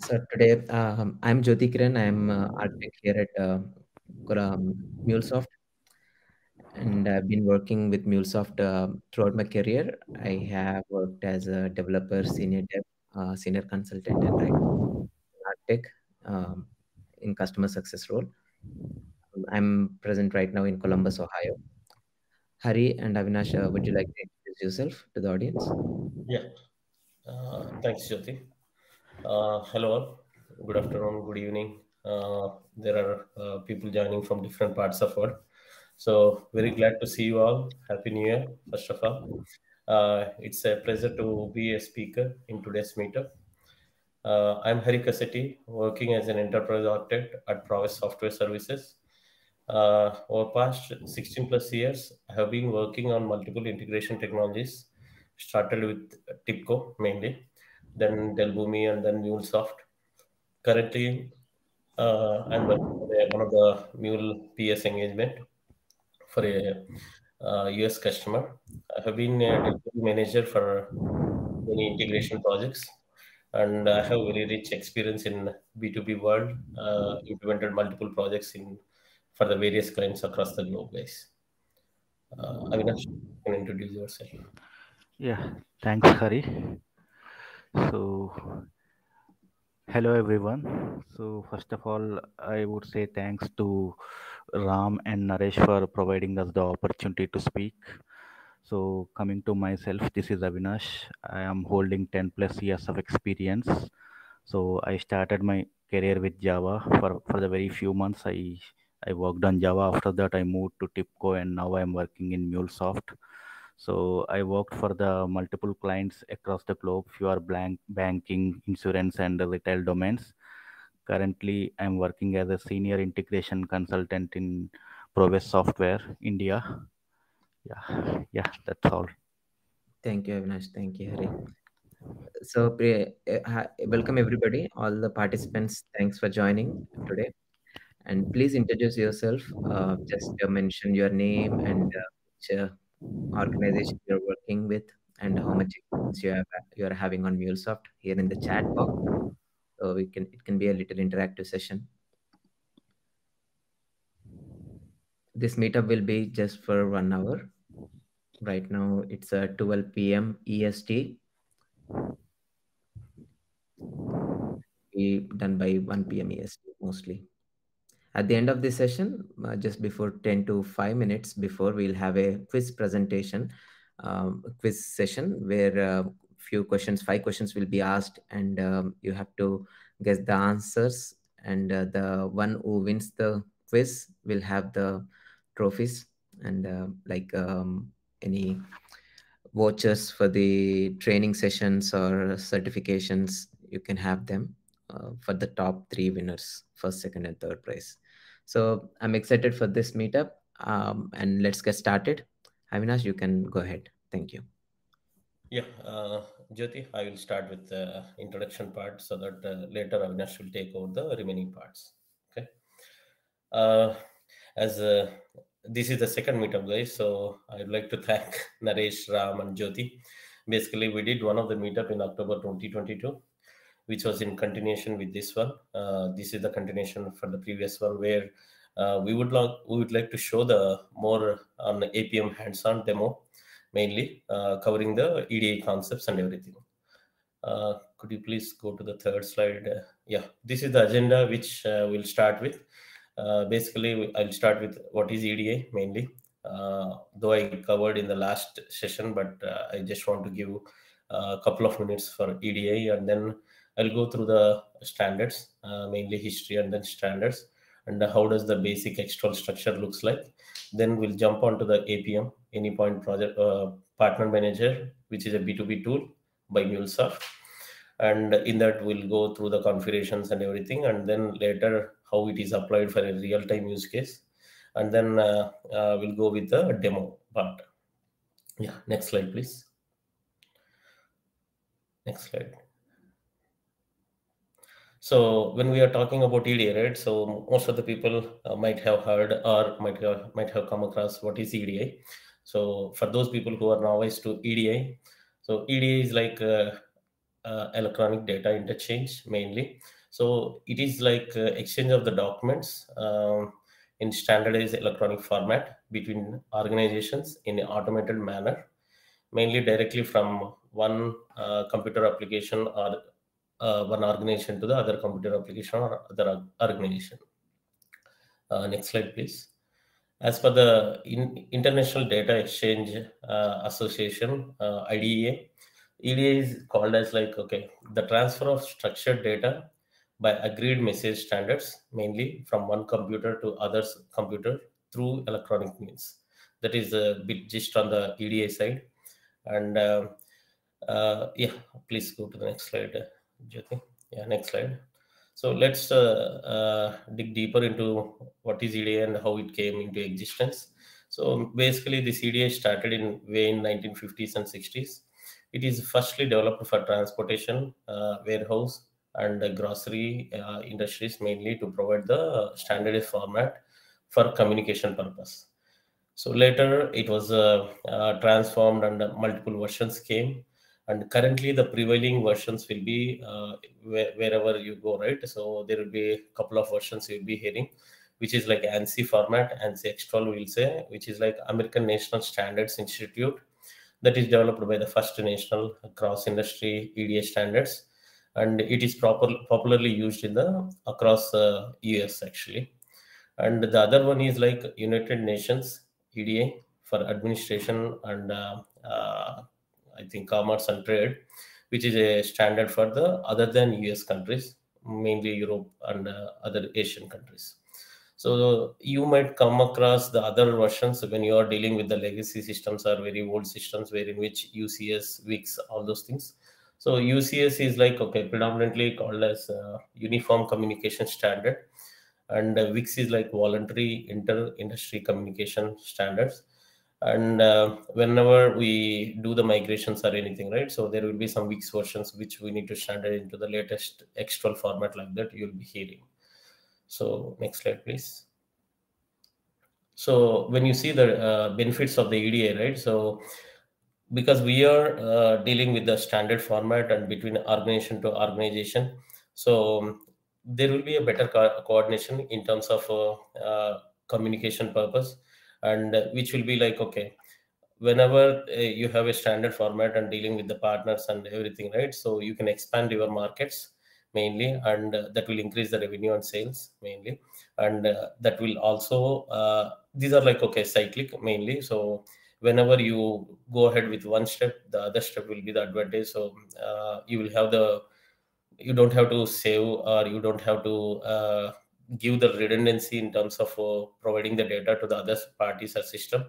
So today, I'm Jyoti Kiran. I'm architect here at MuleSoft, and I've been working with MuleSoft throughout my career. I have worked as a developer, senior dev, senior consultant, and right architect in customer success role. I'm present right now in Columbus, Ohio. Hari and Avinash, would you like to introduce yourself to the audience? Yeah, thanks, Jyoti. Hello, all. Good afternoon, good evening. There are people joining from different parts of world. So very glad to see you all. Happy New Year, first of all. It's a pleasure to be a speaker in today's meetup. I'm Hari Kaseti, working as an enterprise architect at Prowess Software Services. Over past 16 plus years, I have been working on multiple integration technologies. Started with TIPCO mainly, then Delbumi, and then MuleSoft. Currently, I'm working for one of the Mule PS engagement for a US customer. I have been a delivery manager for many integration projects, and I have very rich experience in B2B world. Implemented multiple projects in for the various clients across the globe, guys. Avinash, you can introduce yourself. Yeah, thanks, Hari. So, hello everyone. So, first of all, I would say thanks to Ram and Naresh for providing us the opportunity to speak. So, coming to myself, this is Avinash. I am holding 10 plus years of experience. So, I started my career with Java. For the very few months, I worked on Java. After that, I moved to TIPCO, and now I'm working in MuleSoft. So I worked for the multiple clients across the globe, few blank banking, insurance, and the retail domains. Currently, I'm working as a senior integration consultant in Progress Software, India. Yeah, that's all. Thank you, Avinash. Thank you, Hari. So, welcome everybody, all the participants. Thanks for joining today. And please introduce yourself. Just mention your name and which organization you're working with, and how much experience you are having on MuleSoft here in the chat box. So it can be a little interactive session. This meetup will be just for 1 hour. Right now it's 12 p.m. EST. Be done by 1 p.m. EST mostly. At the end of this session, just before 10 to 5 minutes before, we'll have a quiz presentation, quiz session where few questions, 5 questions will be asked, and you have to guess the answers. And the one who wins the quiz will have the trophies and any vouchers for the training sessions or certifications. You can have them for the top 3 winners, first, second, and third prize. So I'm excited for this meetup, and let's get started. Avinash, you can go ahead. Thank you. Yeah, Jyoti, I will start with the introduction part so that later Avinash will take over the remaining parts. Okay. Uh, as This is the second meetup, guys, so I'd like to thank Naresh, Ram, and Jyoti. Basically, we did one of the meetup in October 2022, which was in continuation with this one. This is the continuation for the previous one, where we would like to show the more on APM hands-on demo, mainly covering the EDA concepts and everything. Could you please go to the third slide? Yeah, this is the agenda which we'll start with. Basically, I'll start with what is EDA mainly, though I covered in the last session, but I just want to give a couple of minutes for EDA, and then I'll go through the standards, mainly history and then standards, and how does the basic external structure looks like. Then we'll jump onto the APM, Any Point Project Partner Manager, which is a B2B tool by MuleSoft. And in that, we'll go through the configurations and everything, and then later how it is applied for a real-time use case. And then we'll go with the demo part. Yeah, next slide, please. Next slide. So when we are talking about EDA, right? So most of the people might have heard or might have come across what is EDA. So for those people who are novice to EDA, so EDA is like electronic data interchange mainly. So it is like exchange of the documents in standardized electronic format between organizations in an automated manner, mainly directly from one computer application or one organization to the other computer application or other organization. Next slide, please. As per the International Data Exchange Association, IDEA, EDA is called as like, okay, the transfer of structured data by agreed message standards, mainly from one computer to other's computer through electronic means. That is a bit just on the EDA side. And yeah, please go to the next slide, Jyoti. Yeah, next slide. So let's dig deeper into what is EDA and how it came into existence. So basically, this EDA started in 1950s and 60s. It is firstly developed for transportation, warehouse, and grocery industries, mainly to provide the standardized format for communication purpose. So later it was transformed and multiple versions came. And currently the prevailing versions will be wherever you go, right? So there will be a couple of versions you'll be hearing, which is like ANSI format, ANSI Extol will say, which is like American National Standards Institute, that is developed by the first national cross-industry EDA standards. And it is popularly used in the across US actually. And the other one is like United Nations EDA for administration and I think commerce and trade, which is a standard for the other than US countries, mainly Europe and other Asian countries. So you might come across the other versions when you are dealing with the legacy systems or very old systems, where in which UCS, WIX, all those things. So UCS is like, okay, predominantly called as Uniform Communication Standard, and WIX is like voluntary inter-industry communication standards. And whenever we do the migrations or anything, right, so there will be some WIX versions which we need to standard into the latest external format, like that you'll be hearing. So next slide, please. So when you see the benefits of the EDA, right, so because we are dealing with the standard format and between organization to organization, so there will be a better coordination in terms of communication purpose, and which will be like, okay, whenever you have a standard format and dealing with the partners and everything, right, so you can expand your markets mainly, and that will increase the revenue and sales mainly. And that will also these are like, okay, cyclic mainly. So whenever you go ahead with one step, the other step will be the advantage. So you will have the, you don't have to save, or you don't have to give the redundancy in terms of providing the data to the other parties or system,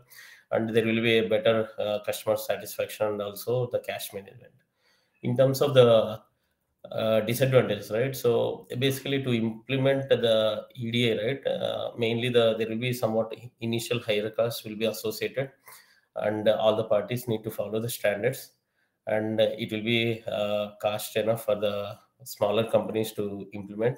and there will be a better customer satisfaction and also the cash management. In terms of the disadvantages, right, so basically to implement the EDA, right, mainly there will be somewhat initial higher costs will be associated, and all the parties need to follow the standards, and it will be cost enough for the smaller companies to implement.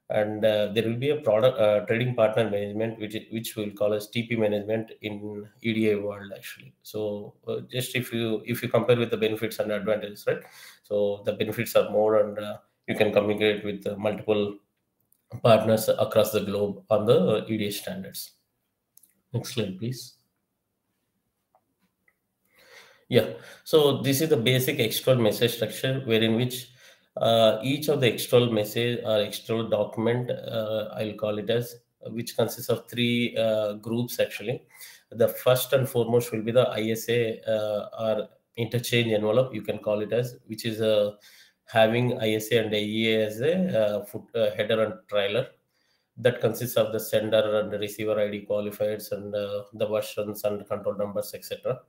And there will be a product trading partner management, which we'll call as TP management in EDA world actually. So just if you compare with the benefits and advantages, right, so the benefits are more, and you can communicate with multiple partners across the globe on the EDA standards. Next slide, please. Yeah, so this is the basic external message structure, wherein which each of the external message or external document, I'll call it as, which consists of three groups actually. The first and foremost will be the ISA or interchange envelope, you can call it as, which is having ISA and AEA as a header and trailer. That consists of the sender and the receiver ID qualifiers, and the versions and control numbers, etc.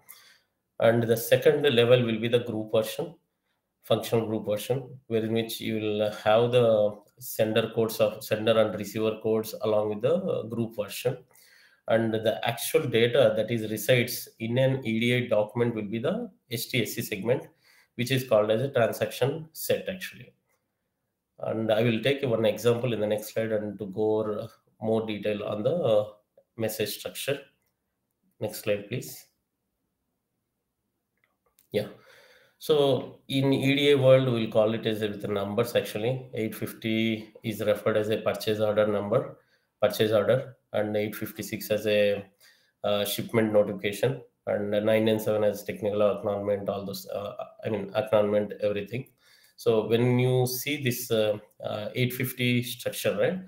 And the second level will be the group version, functional group version, wherein which you will have the sender codes of sender and receiver codes along with the group version. And the actual data that is resides in an EDA document will be the STSC segment, which is called as a transaction set actually. And I will take one example in the next slide and to go over more detail on the message structure. Next slide, please. Yeah. So in EDA world, we'll call it as with the numbers actually. 850 is referred as a purchase order number, purchase order, and 856 as a shipment notification, and 997 as technical acknowledgement, all those, acknowledgement, everything. So when you see this 850 structure, right,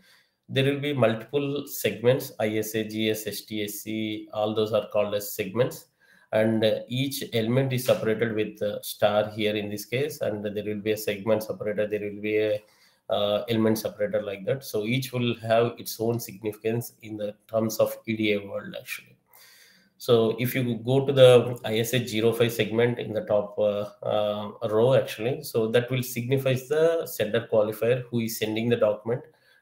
there will be multiple segments, ISA, GS, STSC, all those are called as segments, and each element is separated with a star here in this case, and there will be a segment separator, there will be a element separator, like that. So each will have its own significance in the terms of EDA world actually. So if you go to the ISA 05 segment in the top row actually, so that will signifies the sender qualifier who is sending the document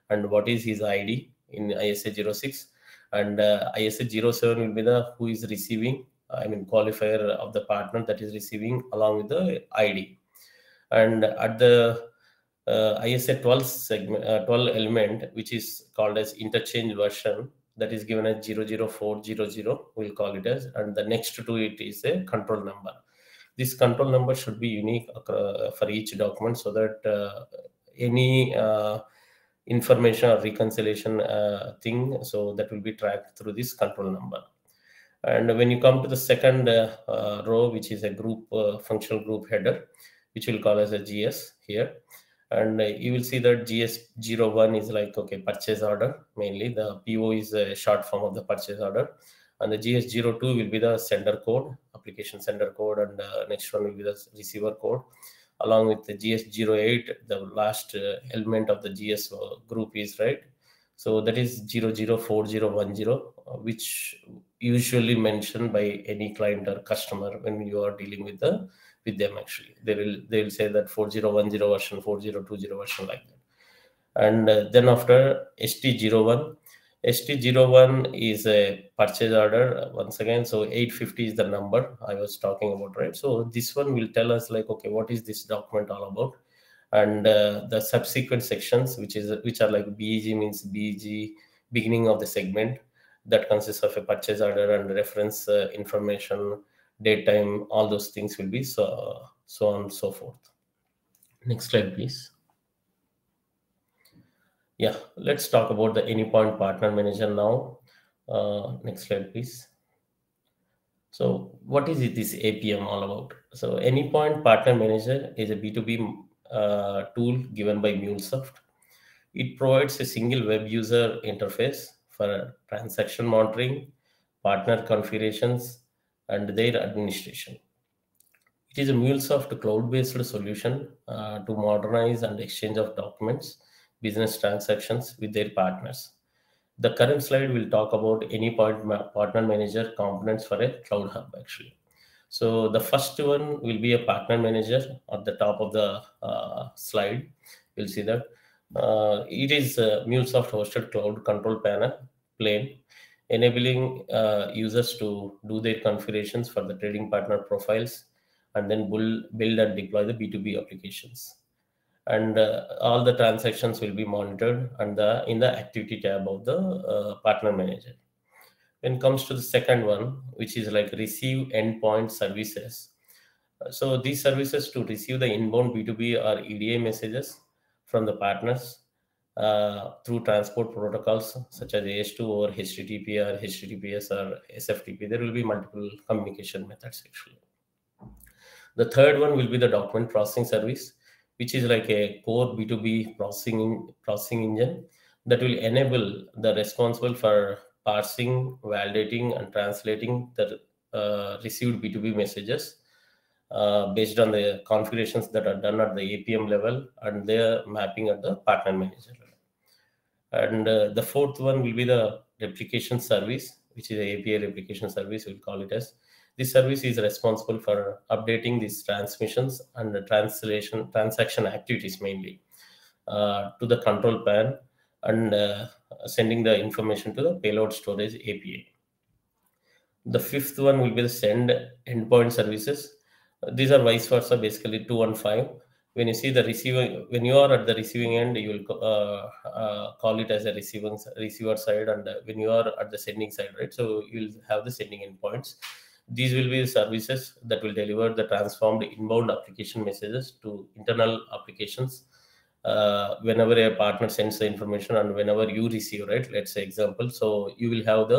and what is his ID in ISA 06, and ISA 07 will be the who is receiving, qualifier of the partner that is receiving along with the ID. And at the ISA 12 segment, 12 element, which is called as interchange version, that is given as 00400, we'll call it as, and the next to it is a control number. This control number should be unique for each document, so that any information or reconciliation thing, so that will be tracked through this control number. And when you come to the second row, which is a group functional group header, which we'll call as a GS here, and you will see that GS01 is like, okay, purchase order, mainly the PO is a short form of the purchase order, and the GS02 will be the sender code, application sender code, and next one will be the receiver code, along with the GS08, the last element of the GS group is, right. So that is 004010, which usually mentioned by any client or customer when you are dealing with them actually. They will say that 4010 version, 4020 version, like that. And then after ST01, ST01 is a purchase order once again. So 850 is the number I was talking about, right? So this one will tell us like, okay, what is this document all about? And the subsequent sections, which are like BEG, means BEG, beginning of the segment, that consists of a purchase order and reference information, date, time, all those things will be so on and so forth. Next slide, please. Yeah, let's talk about the Anypoint Partner Manager now. Next slide, please. So what is this APM all about? So Anypoint Partner Manager is a B2B tool given by MuleSoft. It provides a single web user interface for transaction monitoring, partner configurations, and their administration. It is a MuleSoft cloud-based solution to modernize and exchange of documents, business transactions with their partners. The current slide will talk about Anypoint Partner Manager components for a Cloud Hub actually. So the first one will be a Partner Manager at the top of the slide. You'll see that it is a MuleSoft hosted cloud control panel plane, enabling users to do their configurations for the trading partner profiles, and then build and deploy the B2B applications. And all the transactions will be monitored and in the activity tab of the partner manager. When it comes to the second one, which is like receive endpoint services. So these services to receive the inbound B2B or EDA messages from the partners through transport protocols such as AS2 or HTTP or HTTPS or SFTP. There will be multiple communication methods actually. The third one will be the document processing service, which is like a core B2B processing engine that will enable the responsible for parsing, validating, and translating the received B2B messages based on the configurations that are done at the APM level and their mapping at the partner manager level. And the fourth one will be the replication service, which is the API replication service, we'll call it as. This service is responsible for updating these transmissions and the transaction activities mainly to the control pan and sending the information to the payload storage API. The fifth one will be the send endpoint services. These are vice versa, basically 2 and 5. When you see the receiving, when you are at the receiving end, you will call it as a receiver side, and when you are at the sending side, right? So you will have the sending endpoints. These will be services that will deliver the transformed inbound application messages to internal applications whenever a partner sends the information and whenever you receive, right? Let's say example. So you will have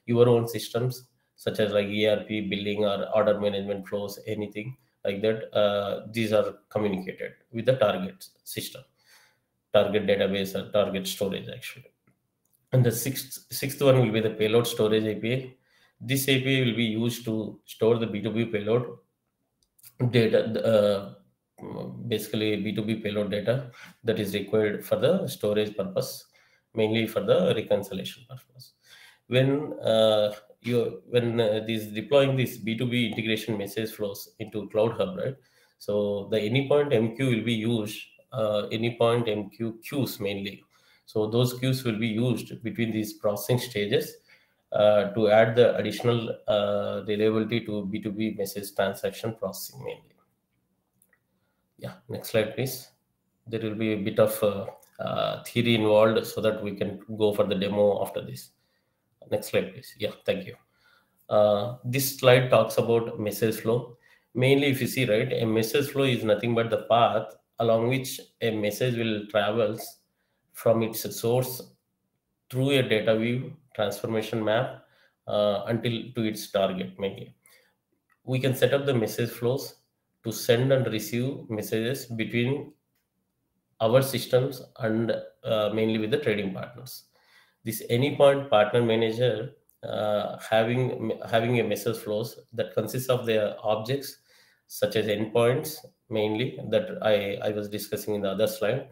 your own systems such as like ERP, billing, or order management flows, anything like that. These are communicated with the target system, target database, or target storage actually. And the sixth one will be the payload storage API. This API will be used to store the B2B payload data, basically B2B payload data that is required for the storage purpose, mainly for the reconciliation purpose. When these deploying this B2B integration message flows into Cloud Hub, right? So the anypoint MQ will be used, anypoint MQ queues mainly. So those queues will be used between these processing stages to add the additional reliability to B2B message transaction processing mainly. Yeah, next slide, please. There will be a bit of theory involved so that we can go for the demo after this. Next slide, please. Yeah, thank you. This slide talks about message flow. Mainly, if you see, right, a message flow is nothing but the path along which a message will travels from its source through a data view transformation map until to its target mainly. We can set up the message flows to send and receive messages between our systems and mainly with the trading partners. This anypoint partner manager having a message flows that consists of the objects such as endpoints mainly that I was discussing in the other slide,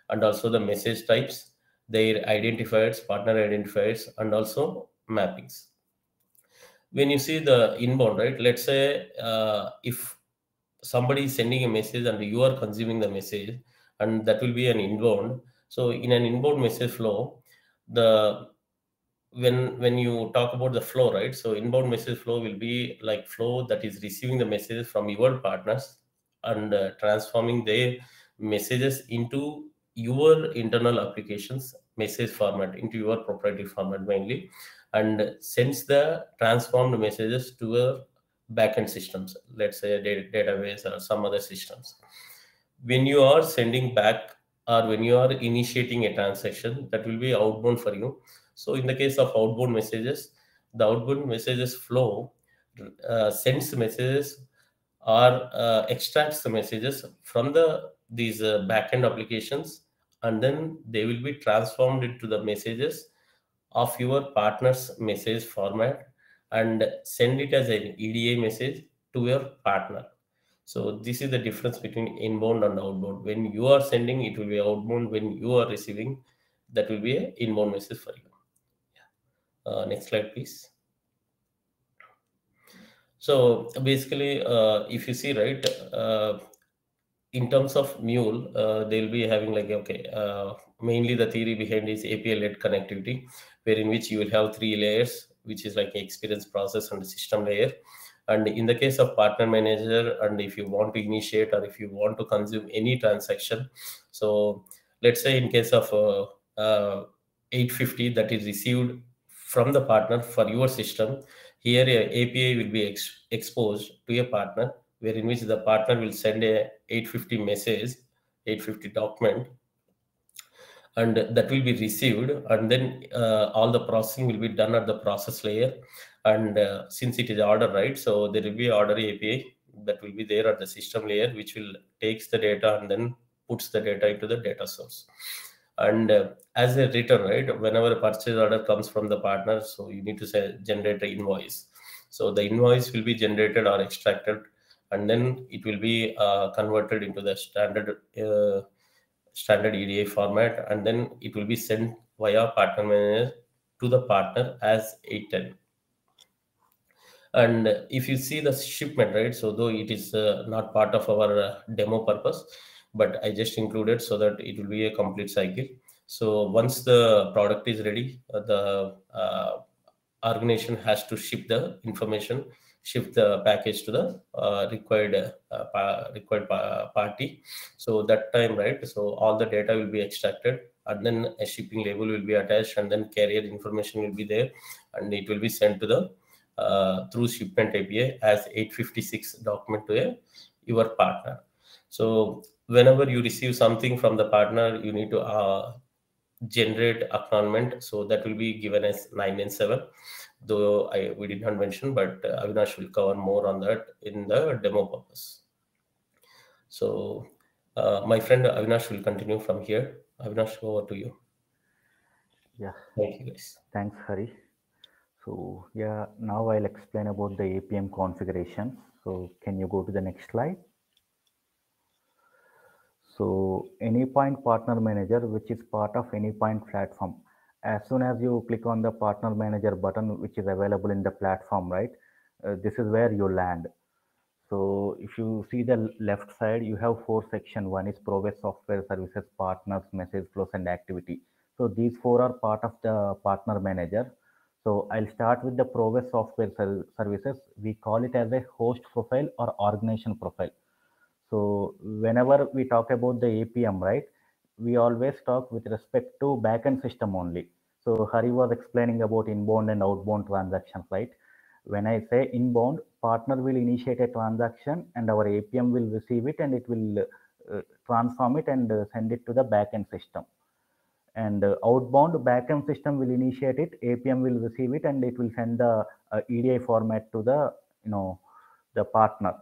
and also the message types, their identifiers, partner identifiers, and also mappings. When you see the inbound, right? Let's say if somebody is sending a message and you are consuming the message, and that will be an inbound. So in an inbound message flow, the when you talk about the flow, right? So inbound message flow will be like flow that is receiving the messages from your partners and transforming their messages into your internal applications message format, into your proprietary format mainly, and sends the transformed messages to your backend systems, let's say a database or some other systems. When you are sending back or when you are initiating a transaction, that will be outbound for you. So in the case of outbound messages, the outbound messages flow sends messages or extracts the messages from these backend applications, and then they will be transformed into the messages of your partner's message format and send it as an EDA message to your partner. So this is the difference between inbound and outbound. When you are sending, it will be outbound. When you are receiving, that will be an inbound message for you. Next slide, please. So basically, if you see, right, in terms of Mule, they'll be having like, okay, mainly the theory behind is API-led connectivity, where in which you will have three layers, which is like experience, process, and system layer. And in the case of partner manager, and if you want to initiate or if you want to consume any transaction, so let's say in case of 850 that is received from the partner for your system, here a API will be exposed to a partner, where in which the partner will send a 850 message, 850 document, and that will be received, and then all the processing will be done at the process layer. And since it is order, right, so there will be order API that will be there at the system layer, which will takes the data and then puts the data into the data source. And as a return, right, whenever a purchase order comes from the partner, so you need to say, generate an invoice. So the invoice will be generated or extracted, and then it will be converted into the standard EDA format, and then it will be sent via partner manager to the partner as 810. And if you see the shipment, right, so though it is not part of our demo purpose, but I just included so that it will be a complete cycle. So once the product is ready, the organization has to ship the information, ship the package to the required party. So that time, right, so all the data will be extracted, and then a shipping label will be attached, and then carrier information will be there, and it will be sent to the through shipment API as 856 document to your partner. So whenever you receive something from the partner, you need to generate acknowledgement. So that will be given as 997. Though we did not mention, but Avinash will cover more on that in the demo purpose. So my friend Avinash will continue from here. Avinash, over to you. Yeah, Thank you, guys. thanks, Hari. So yeah, now I'll explain about the APM configuration. So can you go to the next slide? So Anypoint Partner Manager, which is part of Anypoint platform. As soon as you click on the Partner Manager button, which is available in the platform, right? This is where you land. So if you see the left side, you have four sections. One is Progress Software Services, Partners, Message Flows, and Activity. So these four are part of the Partner Manager. So I'll start with the Progress Software Services. We call it as a host profile or organization profile. So whenever we talk about the APM, right, we always talk with respect to backend system only. So Hari was explaining about inbound and outbound transactions, right? When I say inbound, partner will initiate a transaction and our APM will receive it and it will transform it and send it to the backend system. And outbound backend system will initiate it, APM will receive it, and it will send the EDI format to the the partner.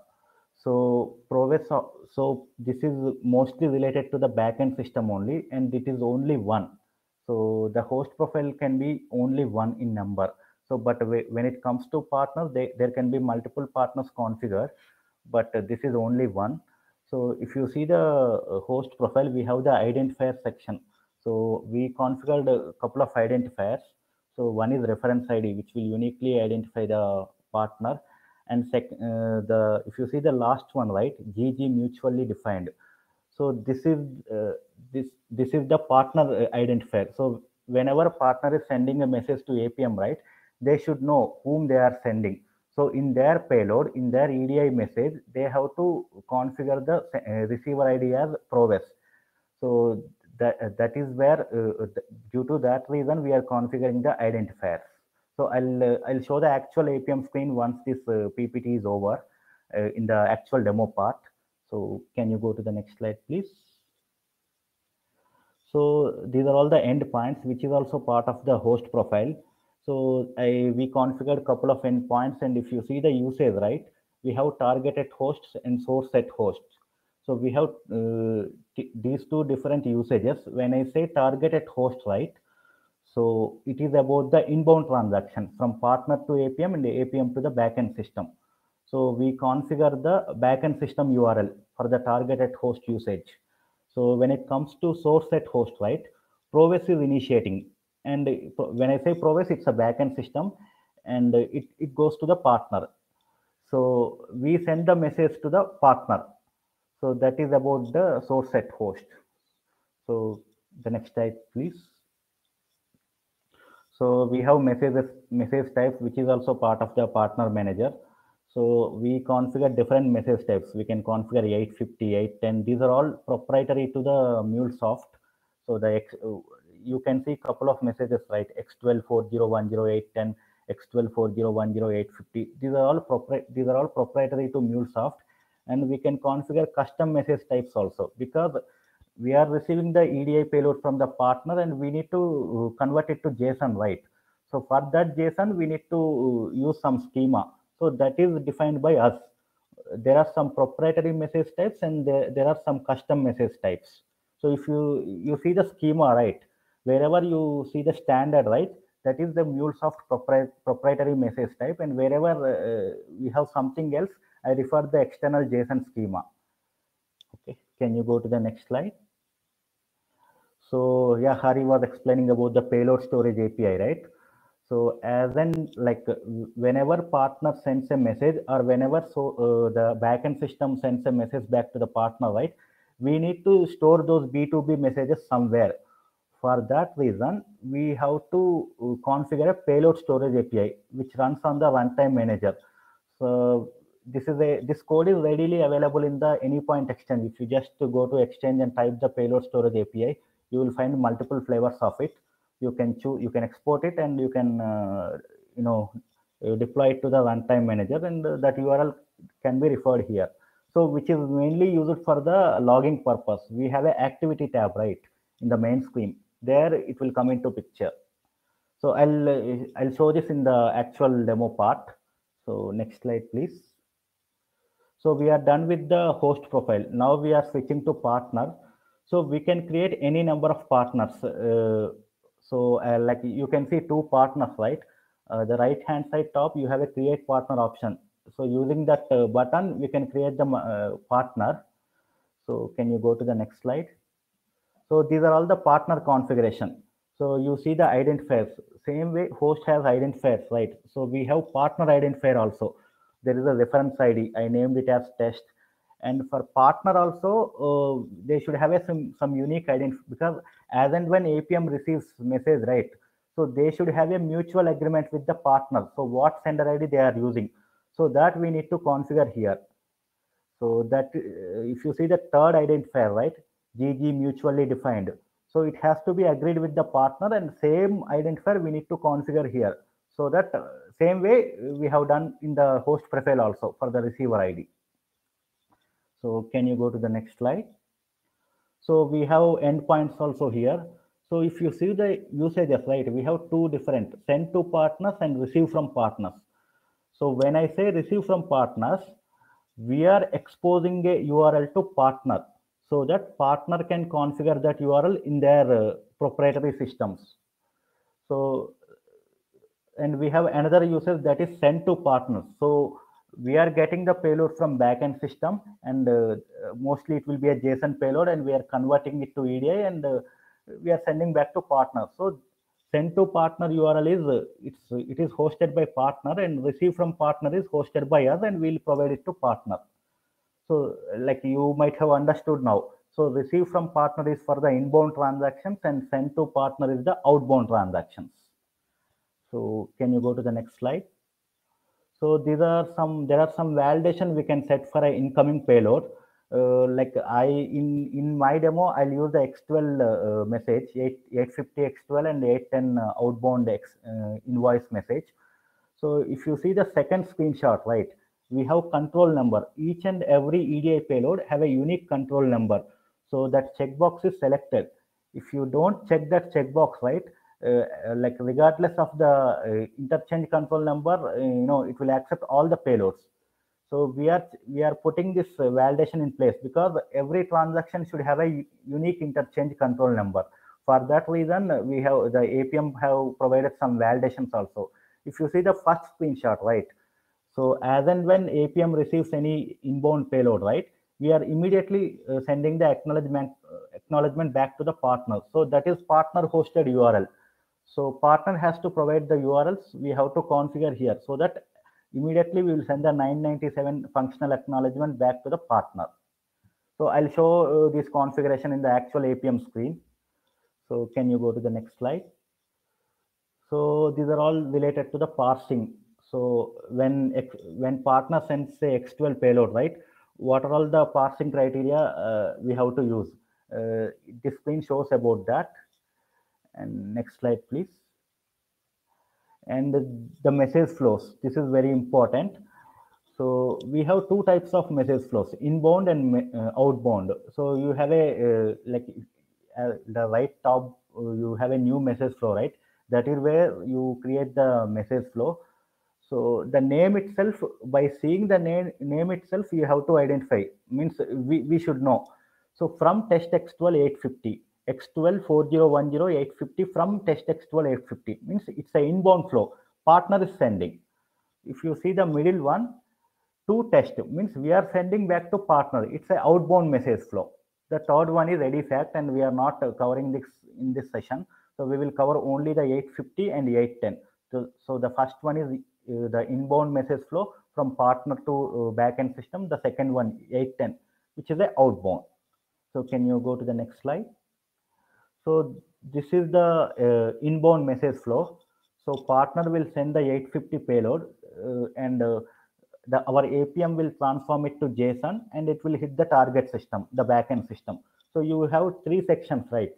So progress. So this is mostly related to the backend system only, and it is only one. So the host profile can be only one in number. So, but when it comes to partners, there can be multiple partners configured, but this is only one. So if you see the host profile, we have the identifier section. So we configured a couple of identifiers. So one is reference ID, which will uniquely identify the partner, and if you see the last one, right, GG mutually defined. So this is the partner identifier. So whenever a partner is sending a message to APM, right, they should know whom they are sending. So in their payload, in their EDI message, they have to configure the receiver ID as Progress. So that is where due to that reason we are configuring the identifiers. So I'll show the actual APM screen once this PPT is over in the actual demo part. So can you go to the next slide, please? So these are all the endpoints, which is also part of the host profile. So we configured a couple of endpoints, and if you see the usage, right, we have targeted hosts and source set hosts. So we have these two different usages. When I say targeted host, right, so it is about the inbound transaction from partner to APM and the APM to the backend system. So we configure the backend system URL for the targeted host usage. So when it comes to source set host, right, Progress is initiating. And when I say Progress, it's a backend system and it goes to the partner. So we send the message to the partner. So that is about the source set host. So the next type, please. So we have message types, which is also part of the partner manager. So we configure different message types. We can configure 850, 810. These are all proprietary to the MuleSoft. So you can see a couple of messages, right? X12 4010, X12 4010, 850. These are all proprietary to MuleSoft, and we can configure custom message types also, because we are receiving the EDI payload from the partner and we need to convert it to JSON, right? So for that JSON, we need to use some schema. So that is defined by us. There are some proprietary message types and there are some custom message types. So if you see the schema, right, wherever you see the standard, right, that is the MuleSoft proprietary message type, and wherever we have something else, I refer the external JSON schema. Okay, can you go to the next slide? So yeah, Hari was explaining about the payload storage API, right? So as in, like, whenever partner sends a message or whenever the backend system sends a message back to the partner, right, we need to store those B2B messages somewhere. For that reason, we have to configure a payload storage API, which runs on the runtime manager. So this code is readily available in the Anypoint Exchange. If you just go to Exchange and type the payload storage API, you will find multiple flavors of it. You can choose, you can export it, and you can deploy it to the runtime manager, and that URL can be referred here. So which is mainly used for the logging purpose. We have an activity tab, right, in the main screen. There it will come into picture. So I'll show this in the actual demo part. So next slide, please. So we are done with the host profile. Now we are switching to partner. So we can create any number of partners. Like you can see two partners, right? The right hand side top, you have a create partner option. So using that button, we can create the partner. So can you go to the next slide? So these are all the partner configuration. So you see the identifiers. Same way host has identifiers, right? So we have partner identifier also. There is a reference ID. I named it as test. And for partner also, they should have some unique identifier, because as and when APM receives message, right? So they should have a mutual agreement with the partner. So what sender ID they are using. So that we need to configure here. So that if you see the third identifier, right, GG mutually defined. So it has to be agreed with the partner, and same identifier we need to configure here. So that same way we have done in the host profile also for the receiver ID. So can you go to the next slide? So we have endpoints also here. So if you see the usages, right, we have two different, send to partners and receive from partners. So when I say receive from partners, we are exposing a URL to partner, so that partner can configure that URL in their proprietary systems. So, and we have another usage that is sent to partners. So we are getting the payload from backend system, and mostly it will be a JSON payload, and we are converting it to EDI, and we are sending back to partner. So send to partner URL is it is hosted by partner, and receive from partner is hosted by us, and we'll provide it to partner. So like you might have understood now. So receive from partner is for the inbound transactions, and send to partner is the outbound transactions. So can you go to the next slide? So there are some validation we can set for an incoming payload. Like in my demo, I'll use the X12 message, 850 X12 and 810 outbound invoice message. So if you see the second screenshot, right, we have control number. Each and every EDI payload have a unique control number. So that checkbox is selected. If you don't check that checkbox, right, like regardless of the interchange control number, it will accept all the payloads. So we are putting this validation in place, because every transaction should have a unique interchange control number. For that reason, we have the APM have provided some validations also. If you see the first screenshot, right, so as and when APM receives any inbound payload, right, we are immediately sending the acknowledgement back to the partner. So that is partner hosted URL. So partner has to provide the URLs. We have to configure here, so that immediately we will send the 997 functional acknowledgement back to the partner. So I'll show this configuration in the actual APM screen. So can you go to the next slide? So these are all related to the parsing. So when partner sends say X12 payload, right, what are all the parsing criteria we have to use? This screen shows about that. And next slide, please. And the message flows. This is very important. So we have two types of message flows: inbound and outbound. So you have a the right top, you have a new message flow, right? That is where you create the message flow. So the name itself, by seeing the name itself, you have to identify. Means we should know. So from test X12 850, X12 4010 850 from test X12 850 means it's an inbound flow. Partner is sending. If you see the middle one, to test means we are sending back to partner. It's an outbound message flow. The third one is ready fact, and we are not covering this in this session. So we will cover only the 850 and 810. So the first one is the inbound message flow from partner to backend system. The second one 810, which is a outbound. So can you go to the next slide? So this is the inbound message flow. So partner will send the 850 payload, and our APM will transform it to JSON, and it will hit the target system, the backend system. So you have three sections, right?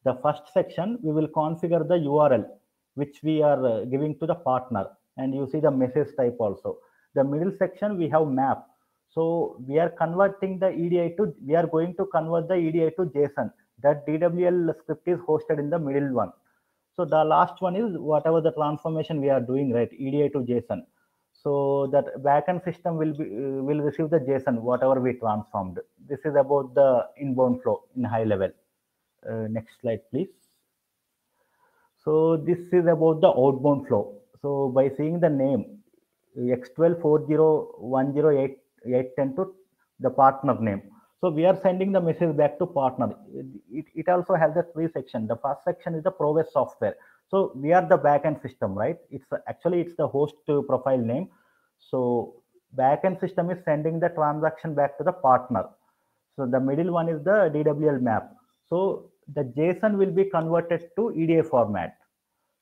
The first section, we will configure the URL, which we are giving to the partner. and you see the message type also. The middle section we have map. So we are converting the EDI to, we are going to convert the EDI to JSON. That DWL script is hosted in the middle one. So the last one is whatever the transformation we are doing, right? EDI to JSON. So that backend system will receive the JSON whatever we transformed. This is about the inbound flow in high level. Next slide, please. So this is about the outbound flow. So by seeing the name X1240108810 to the partner name. So we are sending the message back to partner. It also has the three section. The first section is the Progress software. So we are the backend system, right? It's actually it's the host profile name. So backend system is sending the transaction back to the partner. So the middle one is the DWL map. So the JSON will be converted to EDI format.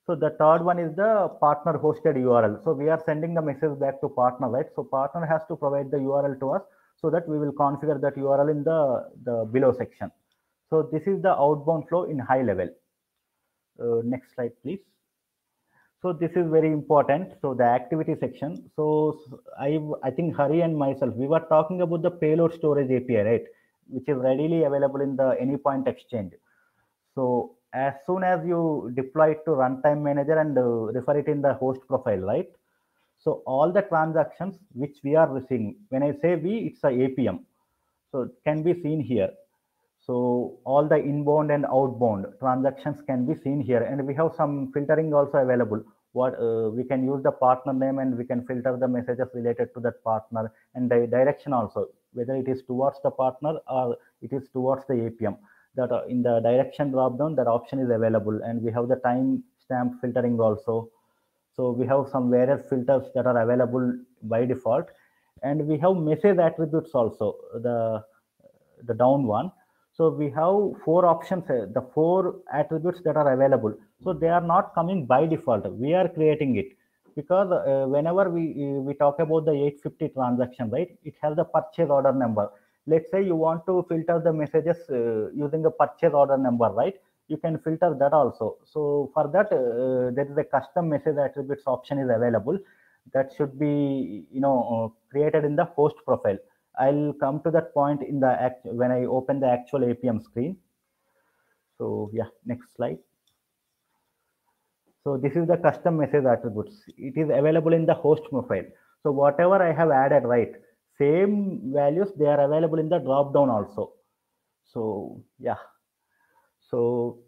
So the third one is the partner hosted URL. So we are sending the message back to partner, right? So partner has to provide the URL to us so that we will configure that URL in the below section. So this is the outbound flow in high level. Next slide, please. So this is very important. So the activity section. So I think Hari and myself, we were talking about the payload storage API, right? Which is readily available in the Anypoint Exchange. So as soon as you deploy it to runtime manager and refer it in the host profile, right? So all the transactions which we are receiving, when I say we, it's a APM. So it can be seen here. So all the inbound and outbound transactions can be seen here, and we have some filtering also available. What we can use the partner name and we can filter the messages related to that partner, and the direction also, whether it is towards the partner or it is towards the APM. That in the direction drop down, that option is available, and we have the time stamp filtering also. So we have some various filters that are available by default, and we have message attributes also, the down one. So we have four options, the four attributes that are available. So they are not coming by default. We are creating it because whenever we talk about the 850 transaction, right, it has the purchase order number. Let's say you want to filter the messages using a purchase order number, right? You can filter that also. So for that, there is a custom message attributes option is available that should be created in the host profile. I'll come to that point in the when I open the actual APM screen. So yeah, next slide. So this is the custom message attributes. It is available in the host profile. So whatever I have added, right, same values, they are available in the drop down also. So yeah. So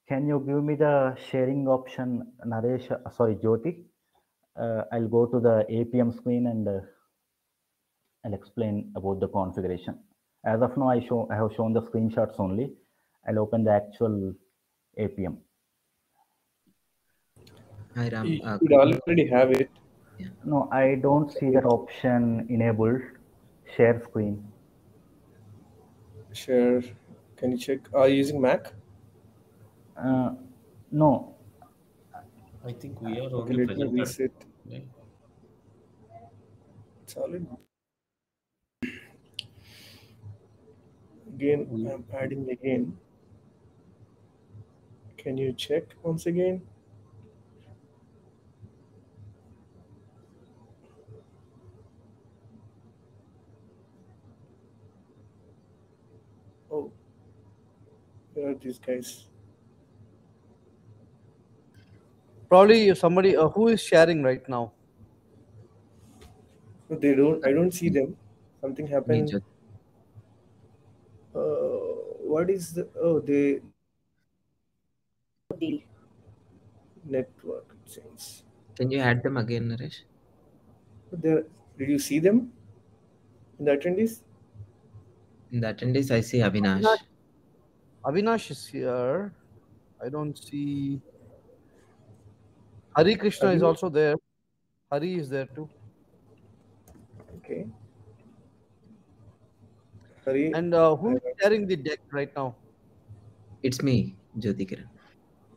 can you give me the sharing option, Naresh? Sorry, Jyoti. I'll go to the APM screen and I'll explain about the configuration. As of now, I have shown the screenshots only. I'll open the actual APM. Hi, Ram. You should already have it. Yeah. No, I don't see that option enabled. Share screen. Sure. Can you check? Are you using Mac? No. I think we are Okay, only let me presented. reset. Right? It's already. Again, I'm adding again. Can you check once again? Oh, where are these guys? Probably somebody who is sharing right now. No, they don't. I don't see them. Something Me, happened. Jyoti. What is the? Oh, they network. It seems. Can you add them again, Naresh? There. Did you see them in the attendees? In the attendees, I see Avinash. Avinash is here. I don't see. Hari Krishna is also there. Hari is there too. Okay. Hari. And who is sharing the deck right now? It's me, Jyoti Kiran.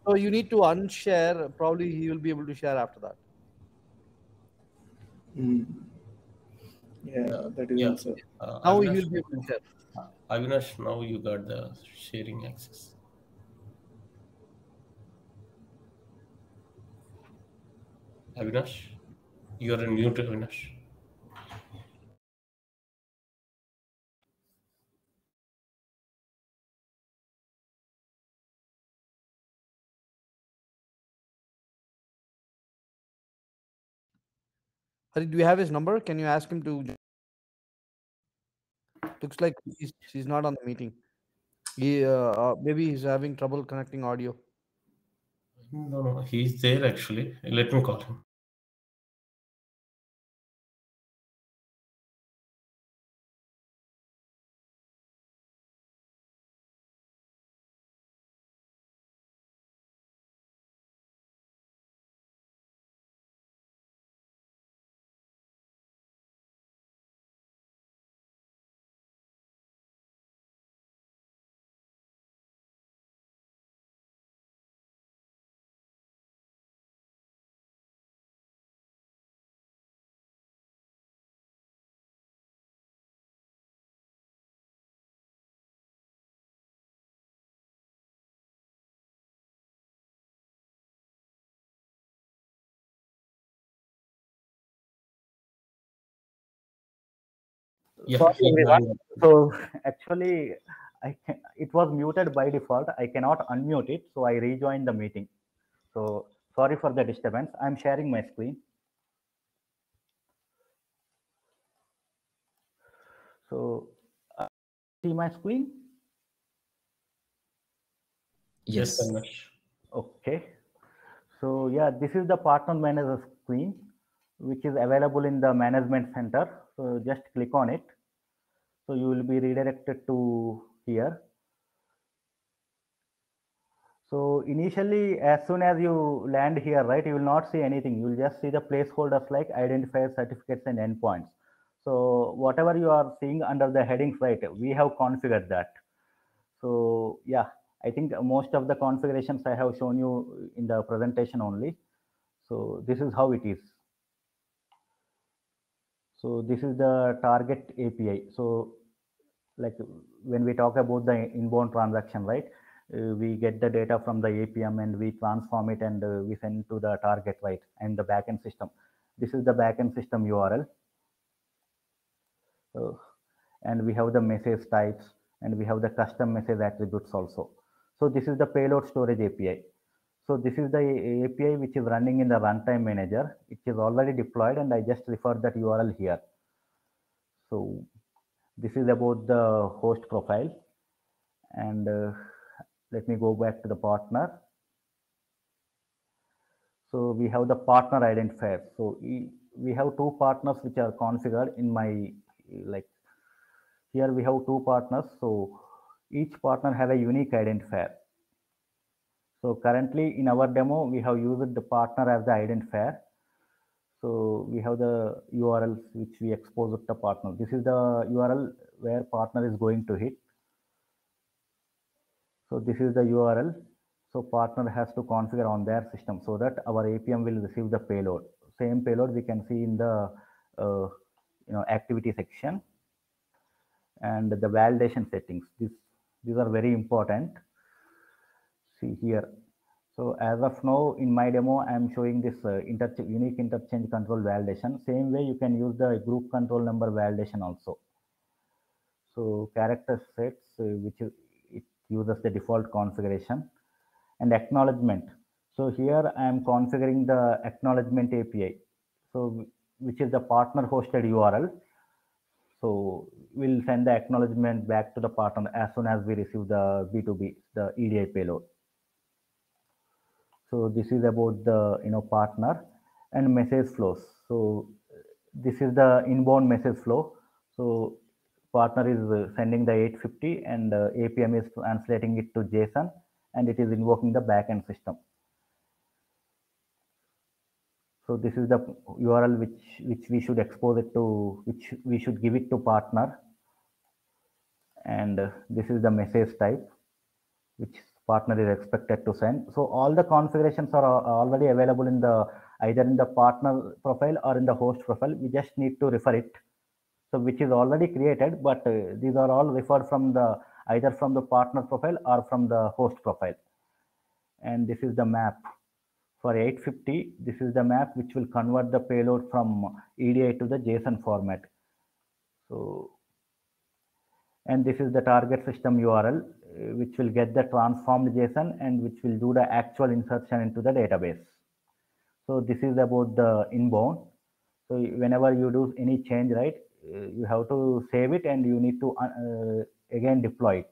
So you need to unshare. Probably he will be able to share after that. Yeah, that is Yeah. also. Now he Avinash, will be able to share. Avinash, now you got the sharing access. Avinash? You're in mute, Avinash. Hari, do you have his number? Can you ask him to? Looks like he's not on the meeting. Maybe he's having trouble connecting audio. No, he's there actually. Let me call him. Yeah, Sorry, he everyone. joined. So actually, it was muted by default. I cannot unmute it, so I rejoined the meeting. So sorry for the disturbance. I'm sharing my screen. So see my screen? Yes, Yes. Avinash. Okay. So yeah, this is the partner manager screen, which is available in the management center. So just click on it. So you will be redirected to here. So initially, as soon as you land here, right, you will not see anything. You will just see the placeholders like identifiers, certificates, and endpoints. So whatever you are seeing under the headings, right, we have configured that. So yeah, I think most of the configurations I have shown you in the presentation only. So this is how it is. So this is the target API. So like when we talk about the inbound transaction, right? We get the data from the APM and we transform it and we send to the target, right? And the backend system. This is the backend system URL. And we have the message types and we have the custom message attributes also. So this is the payload storage API. So this is the API which is running in the runtime manager. It is already deployed and I just refer that URL here. So this is about the host profile. And let me go back to the partner. So we have the partner identifier. So we have two partners which are configured in my, like here we have two partners. So each partner have a unique identifier. So currently in our demo, we have used the partner as the identifier. So we have the URLs which we expose to the partner. This is the URL where partner is going to hit. So this is the URL. So partner has to configure on their system so that our APM will receive the payload. Same payload we can see in the activity section and the validation settings. These are very important. See here. So as of now in my demo, I am showing this unique interchange control validation. Same way you can use the group control number validation also. So character sets, which it uses the default configuration, and acknowledgement. So here I am configuring the acknowledgement API. So which is the partner hosted URL. So we'll send the acknowledgement back to the partner as soon as we receive the B2B, the EDI payload. So this is about the partner and message flows. So this is the inbound message flow. So partner is sending the 850 and APM is translating it to JSON and it is invoking the backend system. So this is the URL which we should expose it to, which we should give it to partner. And this is the message type which partner is expected to send. So all the configurations are already available in the either in the partner profile or in the host profile. We just need to refer it. So which is already created, but these are all referred from the either from the partner profile or from the host profile. And this is the map For 850, this is the map which will convert the payload from EDI to the JSON format. So, and this is the target system URL, which will get the transformed JSON and which will do the actual insertion into the database. So this is about the inbound. So whenever you do any change, right, you have to save it and you need to again deploy it.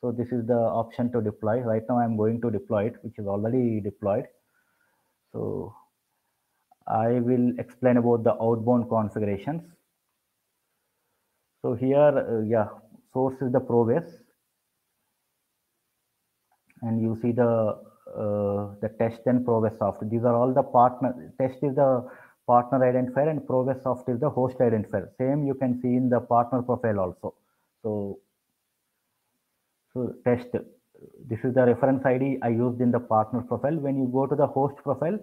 So this is the option to deploy. Right now I'm going to deploy it, which is already deployed. So I will explain about the outbound configurations. So here, source is the Probase, and you see the test and Probase soft. These are all the partner. Test is the partner identifier and Probase soft is the host identifier. Same you can see in the partner profile also. So test. This is the reference ID I used in the partner profile. When you go to the host profile,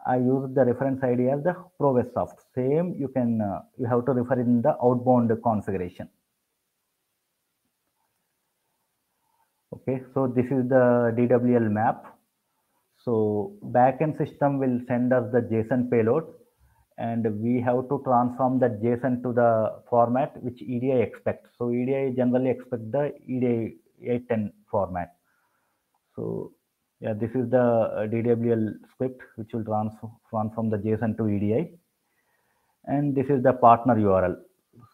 I use the reference ID as the Probase soft. Same you can you have to refer in the outbound configuration. Okay, so this is the DWL map. So backend system will send us the JSON payload, and we have to transform that JSON to the format which EDI expects. So EDI generally expect the EDI 810 format. So yeah, this is the DWL script which will transform the JSON to EDI, and this is the partner URL.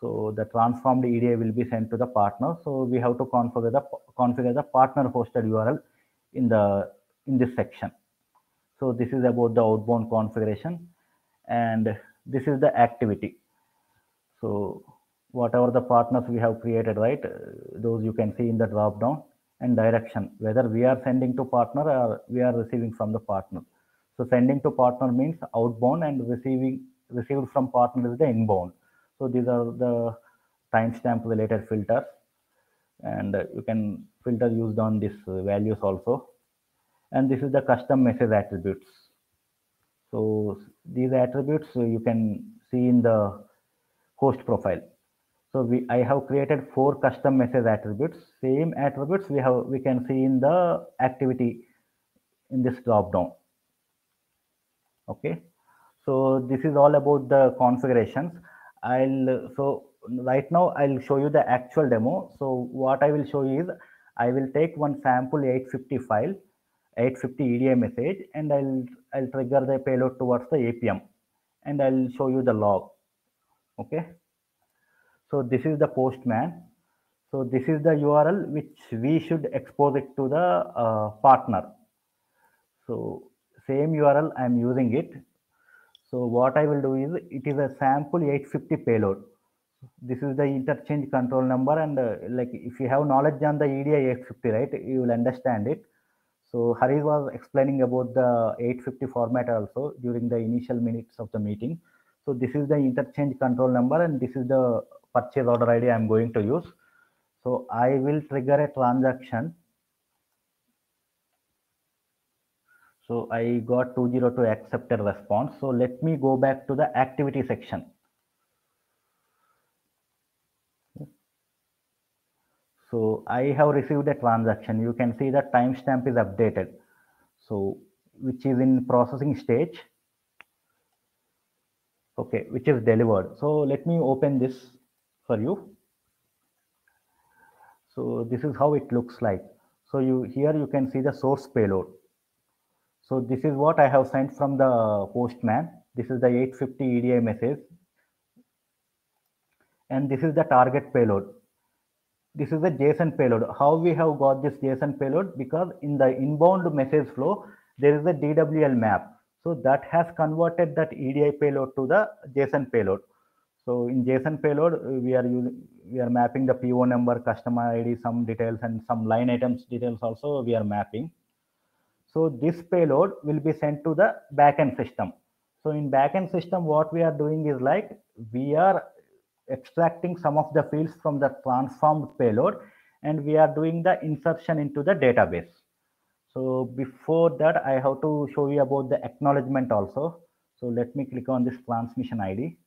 So the transformed EDI will be sent to the partner. So we have to configure the partner hosted URL in this section. So this is about the outbound configuration, and this is the activity. So whatever the partners we have created, right, those you can see in the drop down, and direction, whether we are sending to partner or we are receiving from the partner. So sending to partner means outbound, and received from partner is the inbound. So these are the timestamp related filters, and you can filter used on these values also. And this is the custom message attributes. So these attributes you can see in the host profile. So I have created 4 custom message attributes. Same attributes we can see in the activity in this drop down. Okay, so this is all about the configurations. So right now I'll show you the actual demo. So what I will show you is I will take one sample 850 file, 850 EDI message, and I'll trigger the payload towards the APM, and I'll show you the log. Okay, so this is the postman. So this is the URL which we should expose it to the partner. So same URL I'm using it. So what I will do is, it is a sample 850 payload. This is the interchange control number, and like if you have knowledge on the EDI 850, right, you will understand it. So Hari was explaining about the 850 format also during the initial minutes of the meeting. So this is the interchange control number, and this is the purchase order ID I'm going to use. So I will trigger a transaction. So I got 202 accepted response. So let me go back to the activity section. So I have received a transaction. You can see that timestamp is updated. So which is in processing stage. Okay, which is delivered. So let me open this for you. So this is how it looks like. So here you can see the source payload. So this is what I have sent from the postman. This is the 850 EDI message, and this is the target payload. This is the JSON payload. How we have got this JSON payload? Because in the inbound message flow, there is a DWL map. So that has converted that EDI payload to the JSON payload. So in JSON payload, we are mapping the PO number, customer ID, some details, and some line items details also we are mapping. So this payload will be sent to the backend system. So in backend system, what we are doing is like we are extracting some of the fields from the transformed payload, and we are doing the insertion into the database. So before that, I have to show you about the acknowledgement also. So let me click on this transmission ID.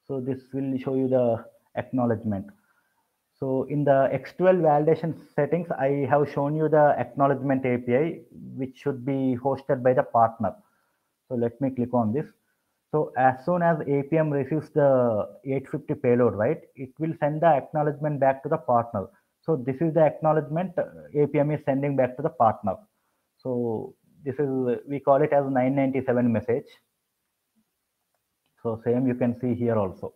So this will show you the acknowledgement. So in the X12 validation settings, I have shown you the acknowledgement API, which should be hosted by the partner. So let me click on this. So as soon as APM receives the 850 payload, right, it will send the acknowledgement back to the partner. So this is the acknowledgement APM is sending back to the partner. So this is, we call it as 997 message. So same you can see here also.